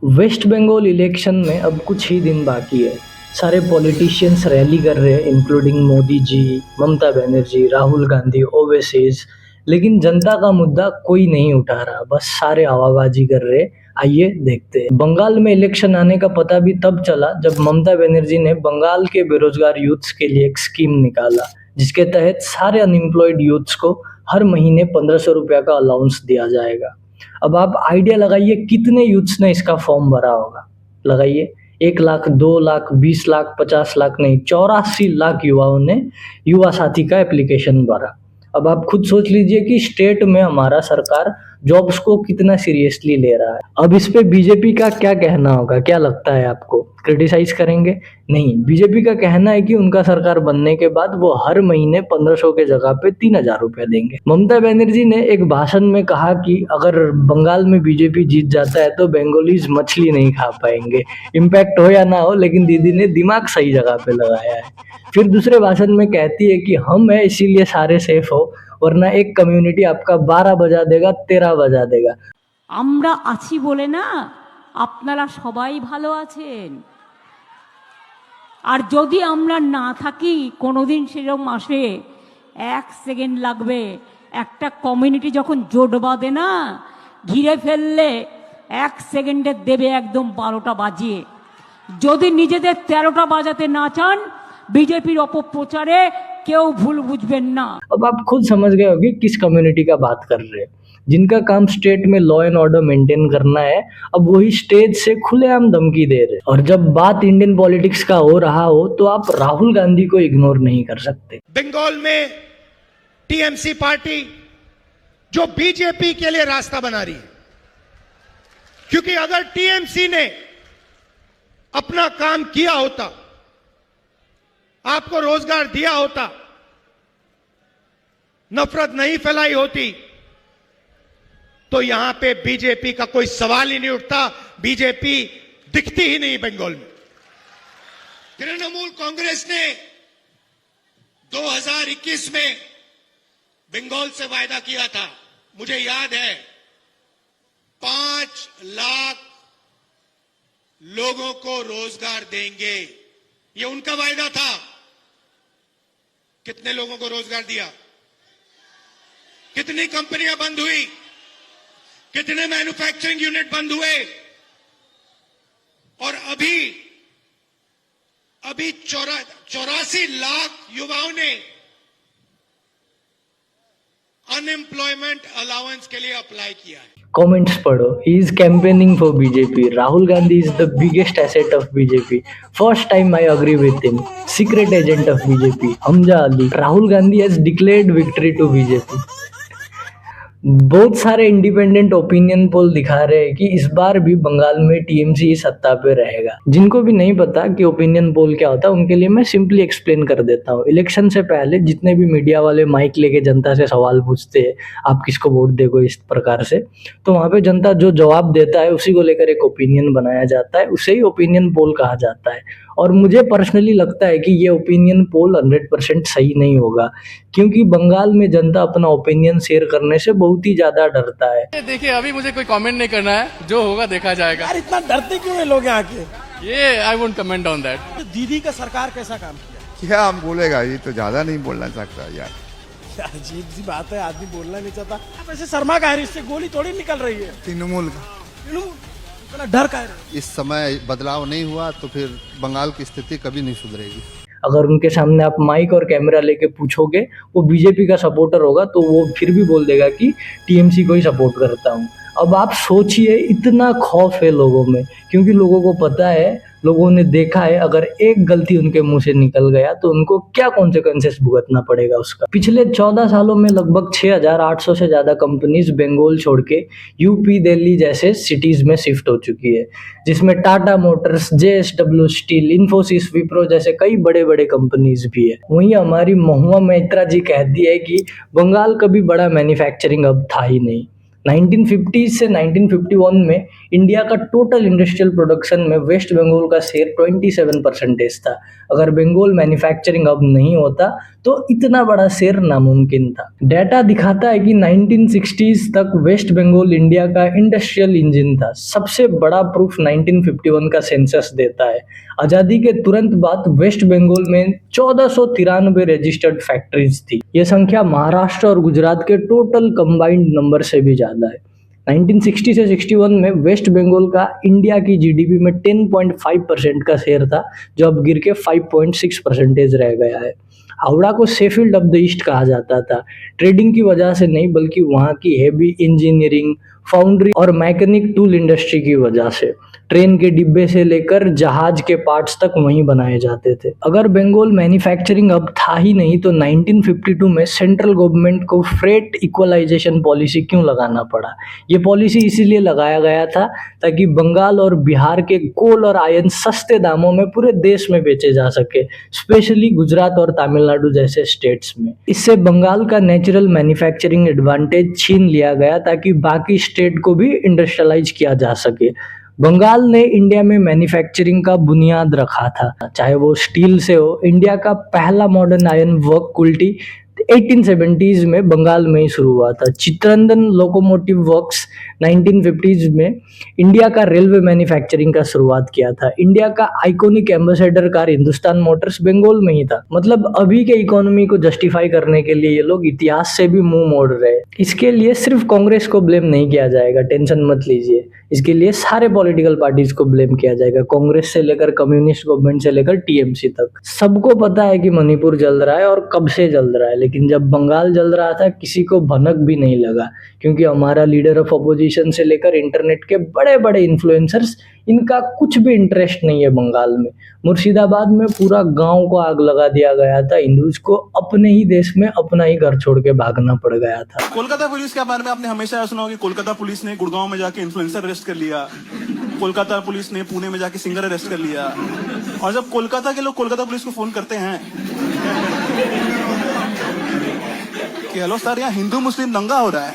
Waste Bengal election में अब कुछ ही दिन बाकी है। सारे पॉलिटिशियंस रैली कर रहे हैं, इंक्लूडिंग मोदी जी, ममता बनर्जी, राहुल गांधी, ओवैसीज। लेकिन जनता का मुद्दा कोई नहीं उठा रहा, बस सारे हवाबाजी कर रहे हैं। आइए देखते हैं। बंगाल में इलेक्शन आने का पता भी तब चला जब ममता बनर्जी ने बंगाल के बेरोजगार यूथ्स के लिए एक स्कीम निकाला, जिसके तहत सारे अनएम्प्लॉयड यूथ्स को हर महीने 1500 रुपया का अलाउंस दिया जाएगा। अब आप आइडिया लगाइए कितने यूथ्स ने इसका फॉर्म भरा होगा। लगाइए, 1 लाख, 2 लाख, 20 लाख, 50 लाख नहीं, 84 लाख युवाओं ने युवा साथी का एप्लीकेशन भरा। अब आप खुद सोच लीजिए कि स्टेट में हमारा सरकार जॉब्स को कितना सीरियसली ले रहा है। अब इस पे बीजेपी का क्या कहना होगा, क्या लगता है आपको? क्रिटिसाइज करेंगे? नहीं, बीजेपी का कहना है कि उनका सरकार बनने के बाद वो हर महीने 1500 के जगह पे 3000 रुपए देंगे। ममता बनर्जी ने एक भाषण में कहा कि अगर बंगाल में बीजेपी जीत जाता है तो बंगालीज मछली नहीं खा पाएंगे। इम्पैक्ट हो या ना हो, लेकिन दीदी ने दिमाग सही जगह पे लगाया है। फिर दूसरे भाषण में कहती है कि हम है इसीलिए सारे सेफ हो, वरना एक कम्युनिटी आपका 12 बजा देगा, 13 बजा देगा। আমরা আছি বলে না আপনারা সবাই ভালো আছেন, আর যদি আমরা না থাকি কোনোদিন সেরকম আসে 1 সেকেন্ড লাগবে। একটা কমিউনিটি যখন জোট বাঁধে না, ঘিরে ফেললে 1 সেকেন্ডে দেবে একদম 12টা বাজিয়ে। যদি নিজেদের 13টা বাজাতে না চান, বিজেপির অপপ্রচারে কেউ ভুল বুঝবেন না। अब आप खुद समझ गए होंगे किस कम्युनिटी का बात कर रहे हैं, जिनका काम स्टेट में लॉ एंड ऑर्डर मेंटेन करना है। अब वही स्टेज से खुलेआम धमकी दे रहे हैं। और जब बात इंडियन पॉलिटिक्स का हो रहा हो तो आप राहुल गांधी को इग्नोर नहीं कर सकते। बंगाल में टीएमसी पार्टी जो बीजेपी के लिए रास्ता बना रही है, क्योंकि अगर टीएमसी ने अपना काम किया होता, आपको रोजगार दिया होता, नफरत नहीं फैलाई होती, तो यहां पे बीजेपी का कोई सवाल ही नहीं उठता। बीजेपी दिखती ही नहीं बंगाल में। तृणमूल कांग्रेस ने 2021 में बंगाल से वायदा किया था, मुझे याद है, 5 लाख लोगों को रोजगार देंगे, ये उनका वायदा था। कितने लोगों को रोजगार दिया? कितनी कंपनियां बंद हुई? कितने मैन्युफैक्चरिंग यूनिट बंद हुए? और अभी 84 लाख युवाओं ने अनएम्प्लॉयमेंट अलाउंस के लिए अप्लाई किया है। कमेंट्स पढ़ो, he is campaigning for BJP. Rahul Gandhi is the biggest asset of BJP. First time I agree with him. Secret agent of BJP Hamza Ali. Rahul Gandhi has declared victory to BJP. बहुत सारे इंडिपेंडेंट ओपिनियन पोल दिखा रहे हैं कि इस बार भी बंगाल में टीएमसी सत्ता पे रहेगा। जिनको भी नहीं पता कि ओपिनियन पोल क्या होता है, उनके लिए मैं सिंपली एक्सप्लेन कर देता हूँ। इलेक्शन से पहले जितने भी मीडिया वाले माइक लेके जनता से सवाल पूछते हैं, आप किसको वोट देगो, इस प्रकार से, तो वहाँ पे जनता जो जवाब देता है उसी को लेकर एक ओपिनियन बनाया जाता है, उसे ही ओपिनियन पोल कहा जाता है। और मुझे पर्सनली लगता है कि ये ओपिनियन पोल 100% सही नहीं होगा, क्योंकि बंगाल में जनता अपना ओपिनियन शेयर करने से बहुत ही ज्यादा डरता है। देखिए, अभी मुझे कोई कमेंट नहीं करना है, जो होगा देखा जाएगा। यार इतना डरते क्यों है लोग यहाँ के? ये I won't comment on that. दीदी का सरकार कैसा काम किया? क्या हम बोलेगा, ये तो ज्यादा नहीं बोलना चाहता यार। अजीब सी बात है, आदमी बोलना नहीं चाहता। वैसे शर्मा का है, इससे गोली थोड़ी निकल रही है। तृणमूल का इतना डर का है। इस समय बदलाव नहीं हुआ तो फिर बंगाल की स्थिति कभी नहीं सुधरेगी। अगर उनके सामने आप माइक और कैमरा लेके पूछोगे वो बीजेपी का सपोर्टर होगा तो वो फिर भी बोल देगा कि टीएमसी को ही सपोर्ट करता हूँ। अब आप सोचिए, इतना खौफ है लोगों में, क्योंकि लोगों को पता है, लोगों ने देखा है, अगर एक गलती उनके मुंह से निकल गया तो उनको क्या कॉन्सिक्वेंसेस भुगतना पड़ेगा उसका। पिछले 14 सालों में लगभग 6800 से ज्यादा कंपनीज बंगाल छोड़ के यूपी, दिल्ली जैसे सिटीज में शिफ्ट हो चुकी है, जिसमें Tata Motors, JSW steel, Infosys, Wipro जैसे कई बड़े बड़े कंपनीज भी है। वहीं हमारी महुआ मैत्रा जी कहती है कि बंगाल कभी बड़ा मैन्युफैक्चरिंग हब था ही नहीं। 1950 से 1951 में इंडिया का टोटल इंडस्ट्रियल प्रोडक्शन में वेस्ट बंगाल का शेयर 27% था। अगर बंगाल मैन्युफैक्चरिंग हब नहीं होता तो इतना बड़ा शेर नामुमकिन था। डाटा दिखाता है कि 1960s तक वेस्ट बंगाल इंडिया का इंडस्ट्रियल इंजन था। सबसे बड़ा प्रूफ 1951 का सेंसस देता है। आजादी के तुरंत बाद वेस्ट बंगाल में 1493 रजिस्टर्ड फैक्ट्रीज थी। ये संख्या महाराष्ट्र और गुजरात के टोटल कंबाइंड नंबर से भी ज्यादा है। 1960 से 61 में वेस्ट बंगाल का इंडिया की जीडीपी में 10.5% का शेयर था, जो अब गिर के 5.6% रह गया है। हावड़ा को शेफील्ड ऑफ द ईस्ट कहा जाता था, ट्रेडिंग की वजह से नहीं बल्कि वहाँ की हेवी इंजीनियरिंग, फाउंड्री और मैकेनिक टूल इंडस्ट्री की वजह से। ट्रेन के डिब्बे से लेकर जहाज के पार्ट्स तक वहीं बनाए जाते थे। अगर बंगाल मैन्युफैक्चरिंग अब था ही नहीं तो 1952 में सेंट्रल गवर्नमेंट को फ्रेट इक्वलाइजेशन पॉलिसी क्यों लगाना पड़ा? ये पॉलिसी इसीलिए लगाया गया था ताकि बंगाल और बिहार के कोल और आयरन सस्ते दामों में पूरे देश में बेचे जा सके, स्पेशली गुजरात और तमिलनाडु जैसे स्टेट्स में। इससे बंगाल का नेचुरल मैन्युफैक्चरिंग एडवांटेज छीन लिया गया ताकि बाकी स्टेट को भी इंडस्ट्रियलाइज किया जा सके। बंगाल ने इंडिया में मैन्युफैक्चरिंग का बुनियाद रखा था, चाहे वो स्टील से हो। इंडिया का पहला modern iron work Kulti 1870s में बंगाल में ही शुरू हुआ था। चित्रंदन लोकोमोटिव वर्क्स 1950s में इंडिया का रेलवे मैन्युफैक्चरिंग का शुरुआत किया था। इंडिया का iconic ambassador car Hindustan Motors Bengal में ही था। मतलब अभी के इकोनॉमी को जस्टिफाई करने के लिए ये लोग इतिहास से भी मुंह मोड़ रहे हैं। इसके लिए सिर्फ कांग्रेस को ब्लेम नहीं किया जाएगा, टेंशन मत लीजिए। इसके लिए सारे पॉलिटिकल पार्टीज को ब्लेम किया जाएगा, कांग्रेस से लेकर कम्युनिस्ट गवर्नमेंट से लेकर टीएमसी तक। सबको पता है कि मणिपुर जल रहा है और कब से जल रहा है, लेकिन जब बंगाल जल रहा था किसी को भनक भी नहीं लगा, क्योंकि हमारा लीडर ऑफ अपोजिशन से लेकर इंटरनेट के बड़े बड़े इन्फ्लुएंसर्स, इनका कुछ भी इंटरेस्ट नहीं है बंगाल में। मुर्शिदाबाद में पूरा गांव को आग लगा दिया गया था, हिंदूज को अपने ही देश में अपना ही घर छोड़ के भागना पड़ गया था। कोलकाता पुलिस के बारे में आपने हमेशा सुना होगा कि कोलकाता पुलिस ने गुड़गांव में जाके इन्फ्लुएंसर अरेस्ट कर लिया, कोलकाता पुलिस ने पुणे में जाके सिंगर अरेस्ट कर लिया। और जब कोलकाता के लोग कोलकाता पुलिस को फोन करते हैं कि हेलो सर, यहाँ हिंदू मुस्लिम दंगा हो रहा है,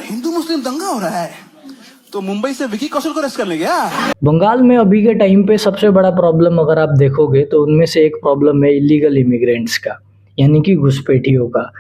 हिंदू मुस्लिम दंगा हो रहा है, तो मुंबई से विकी कौशल को अरेस्ट करने गया। बंगाल में अभी के टाइम पे सबसे बड़ा प्रॉब्लम अगर आप देखोगे तो उनमें से एक प्रॉब्लम है इलीगल इमिग्रेंट्स का, यानी कि घुसपैठियों का।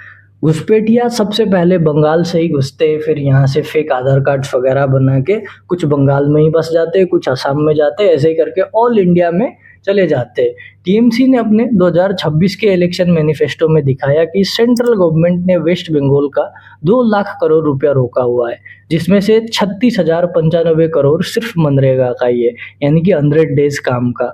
घुसपैठिया सबसे पहले बंगाल से ही घुसते हैं, फिर यहाँ से फेक आधार कार्ड्स वगैरह बना के कुछ बंगाल में ही बस जाते हैं, कुछ असम में जाते हैं, ऐसे ही करके ऑल इंडिया में चले जाते हैं। टीएमसी ने अपने 2026 के इलेक्शन मैनिफेस्टो में दिखाया कि सेंट्रल गवर्नमेंट ने वेस्ट बंगाल का 2 लाख करोड़ रुपया रोका हुआ है, जिसमें से 36,095 करोड़ सिर्फ मनरेगा का ही है, यानी कि 100 डेज काम का।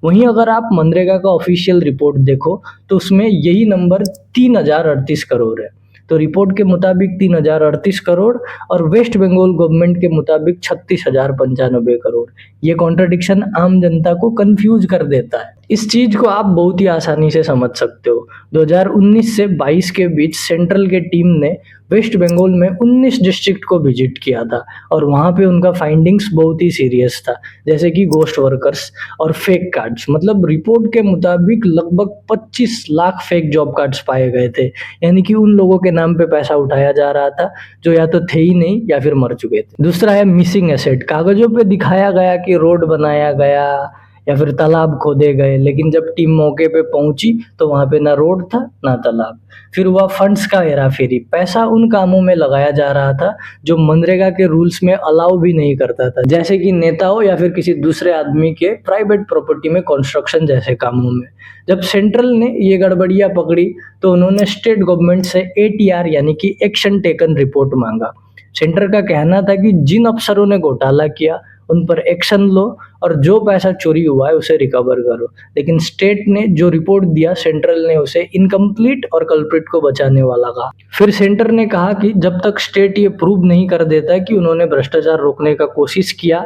वहीं अगर आप मनरेगा का ऑफिशियल रिपोर्ट देखो तो उसमें यही नंबर 3038 करोड़ है। तो रिपोर्ट के मुताबिक 3038 करोड़ और वेस्ट बंगाल गवर्नमेंट के मुताबिक 36,095 करोड़। ये कॉन्ट्रडिक्शन आम जनता को कंफ्यूज कर देता है। इस चीज को आप बहुत ही आसानी से समझ सकते हो। 2019 से 22 के बीच सेंट्रल के टीम ने वेस्ट बंगाल में 19 डिस्ट्रिक्ट को विजिट किया था और वहाँ पे उनका फाइंडिंग्स बहुत ही सीरियस था, जैसे कि गोस्ट वर्कर्स और फेक कार्ड्स। मतलब रिपोर्ट के मुताबिक लगभग 25 लाख फेक जॉब कार्ड्स पाए गए थे, यानी कि उन लोगों के नाम पे पैसा उठाया जा रहा था जो या तो थे ही नहीं या फिर मर चुके थे। दूसरा है मिसिंग एसेट। कागजों पे दिखाया गया कि रोड बनाया गया या फिर तालाब खोदे गए, लेकिन जब टीम मौके पे पहुंची तो वहां पे ना रोड था ना तालाब। फिर हुआ फंड्स का हेराफेरी। पैसा उन कामों में लगाया जा रहा था जो मनरेगा के रूल्स में अलाउ भी नहीं करता था, जैसे कि नेताओं या फिर किसी दूसरे आदमी के प्राइवेट प्रॉपर्टी में कंस्ट्रक्शन जैसे कामों में। जब सेंट्रल ने ये गड़बड़ियां पकड़ी तो उन्होंने स्टेट गवर्नमेंट से ATR यानी कि एक्शन टेकन रिपोर्ट मांगा। सेंटर का कहना था कि जिन अफसरों ने घोटाला किया उन पर एक्शन लो और जो पैसा चोरी हुआ है उसे रिकवर करो, लेकिन स्टेट ने जो रिपोर्ट दिया सेंट्रल ने उसे इनकम्प्लीट और कल्प्रिट को बचाने वाला कहा। फिर सेंटर ने कहा कि जब तक स्टेट ये प्रूव नहीं कर देता कि उन्होंने भ्रष्टाचार रोकने का कोशिश किया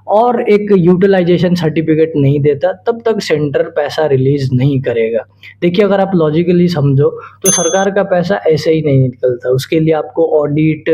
और एक यूटिलाइजेशन सर्टिफिकेट नहीं देता तब तक सेंटर पैसा रिलीज नहीं करेगा। देखिए, अगर आप लॉजिकली समझो तो सरकार का पैसा ऐसे ही नहीं निकलता, उसके लिए आपको ऑडिट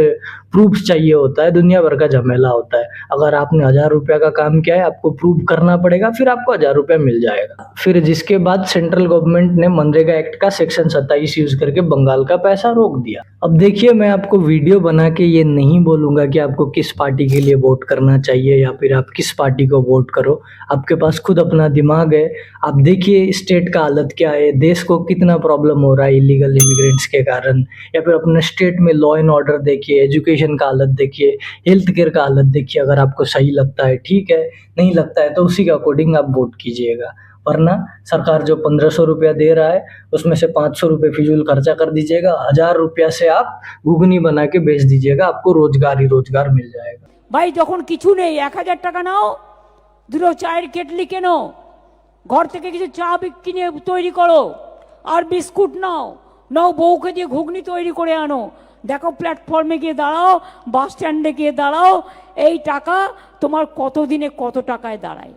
प्रूफ चाहिए होता है, दुनिया भर का झमेला होता है। अगर आपने 1000 रुपया का काम किया है आपको प्रूव करना पड़ेगा, फिर आपको 1000 रुपया मिल जाएगा। फिर जिसके बाद सेंट्रल गवर्नमेंट ने मनरेगा एक्ट का सेक्शन 27 यूज करके बंगाल का पैसा रोक दिया। अब देखिए, मैं आपको वीडियो बना के ये नहीं बोलूंगा कि आपको किस पार्टी के लिए वोट करना चाहिए या फिर आप आप किस पार्टी को वोट करो। आपके पास खुद अपना दिमाग है, आप देखिए स्टेट का हालत क्या है, देश को कितना प्रॉब्लम हो रहा है इलीगल इमिग्रेंट्स के कारण, या फिर अपने स्टेट में लॉ एंड ऑर्डर देखिए, एजुकेशन का हालत देखिए, हेल्थ केयर का हालत देखिए। अगर आपको सही लगता है ठीक है, नहीं लगता है तो उसी के अकॉर्डिंग आप वोट कीजिएगा। वरना सरकार जो 1500 रुपया दे रहा है उसमें से 500 रुपये फिजूल खर्चा कर दीजिएगा, 1000 रुपया से आप घुगनी बना के बेच दीजिएगा, आपको रोजगार ही रोजगार मिल जाएगा। ভাই যখন কিছু নেই 1000 টাকা নাও, দুটো চায়ের কেটলি কেনো, ঘর থেকে কিছু চা কিনে তৈরি করো, আর বিস্কুট নাও, নাও বউকে দিয়ে ঘুগনি তৈরি করে আনো, দেখো প্ল্যাটফর্মে গিয়ে দাঁড়াও, বাস স্ট্যান্ডে গিয়ে দাঁড়াও, এই টাকা তোমার কত দিনে কত টাকায় দাঁড়ায়।